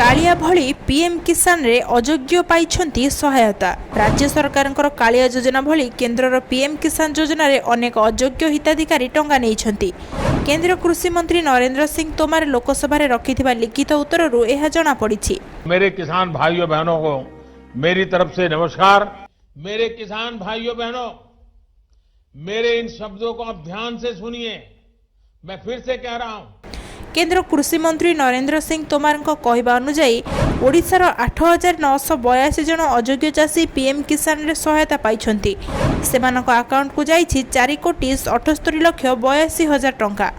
कालिया भली पीएम किसान रे अयोग्य पाइछंती सहायता। राज्य सरकारଙ୍କର कालिया योजना भली केंद्रर पीएम किसान योजना रे अनेक अयोग्य हिताधिकारी टंगा नेइछंती। केंद्र कृषि मंत्री नरेंद्र सिंह तोमर लोकसभा रे रखिथिबा लिखित उत्तररू एहा जणा पड़िछि। मेरे किसान भाइयों बहनों को मेरी तरफ से नमस्कार। मेरे किसान भाइयों बहनों, मेरे इन शब्दों को आप ध्यान से सुनिए। मैं फिर से कह रहा हूं, केंद्र कृषि मंत्री नरेंद्र सिंह तोमर कहवा अनुजाई ओडिशार 8,982 जन अयोग्य चाषी पीएम किसान रे सहायता पाइछंती। सेमानक अकाउंट को जाइछि 4,78,82,हजार टंका।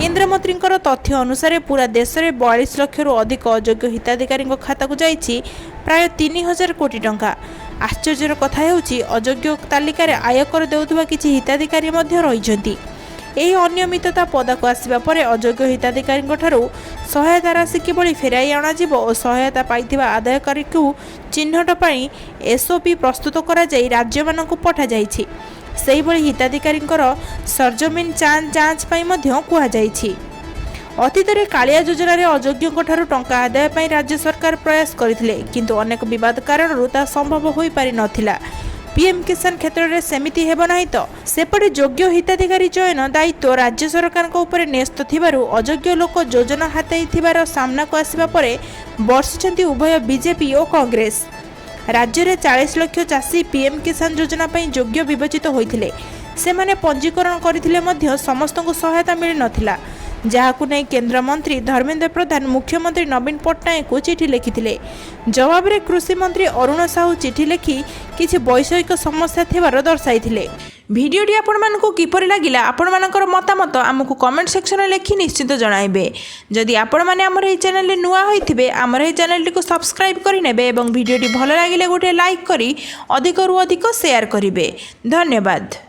केंद्र मंत्री तथ्य अनुसार पूरा देश में 42 लाख रु अधिक अयोग्य हिताधिकारी खाता को जाइछि प्राय 3,000 कोटी टंका। आश्चर्यर कथा हेउछि अयोग्य तालिकार आयकर देउथबा किछि हिताधिकारी मध्य रहिछंती। ଏହି ଅନିୟମିତତା ପଦାକୁ ଆସିବା ପରେ ଅଯୋଗ୍ୟ ହିତାଧିକାରୀଙ୍କ ଠାରୁ ସହାୟତା ରାଶି କିଭଳି ଫେରାଇ ଅଣାଯିବ ଓ ସହାୟତା ପାଇଥିବା ଆଦାୟକାରୀଙ୍କୁ ଚିହ୍ନଟ ପାଇଁ ଏସ୍ଓପି ପ୍ରସ୍ତୁତ କରାଯାଇ ରାଜ୍ୟମାନଙ୍କୁ ପଠାଯାଇଛି। ସେହିଭଳି ହିତାଧିକାରୀଙ୍କର ସରଜମିନ ଯାଞ୍ଚ ପାଇଁ ମଧ୍ୟ କୁହାଯାଇଛି। ଅତୀତରେ କାଳିଆ ଯୋଜନାରେ ଅଯୋଗ୍ୟଙ୍କ ଠାରୁ ଟଙ୍କା ଆଦାୟ ପାଇଁ ରାଜ୍ୟ ସରକାର ପ୍ରୟାସ କରିଥିଲେ, କିନ୍ତୁ ଅନେକ ବିବାଦ କାରଣରୁ ତାହା ସମ୍ଭବ ହୋଇପାରିନଥିଲା। पीएम किसान क्षेत्र में सेमिति हेब नाही तो सेपटे योग्य हिताधिकारी चयन दायित्व राज्य सरकार न्यस्त थिबारु अयोग्य लोक योजना हाथई थिबार सामना को आसिबा परे बर्षिछंती उभय बीजेपी और कांग्रेस। राज्य में 40 लाख चाषी पीएम किसान योजना पई योग्य विवेचित होइथिले। सेमाने पंजीकरण करथिले मध्य समस्तଙ୍କୁ सहायता मिल नथिला, जहाकु नै केंद्र मंत्री धर्मेंद्र प्रधान मुख्यमंत्री नवीन पट्टनायक को चिठी लिखिथिले। जवाब रे कृषि मंत्री अरुण साहू चिठी लिखि किछि वैषयिक समस्या थिबार दर्शाइथिले। भिडियोटी आपण मानकु किपरि लागिला आपण मानकर मतामत आमकु कमेंट सेक्शन में लिखि निश्चित जणाइबे। जदि आपण माने हमर ए चैनल रे नुआ होइथिबे हमर ए चैनल को सब्सक्राइब करि नेबे एवं भिडियोटी भलो लागिले गोटे लाइक करी अधिक रु अधिक शेयर करिवे। धन्यवाद।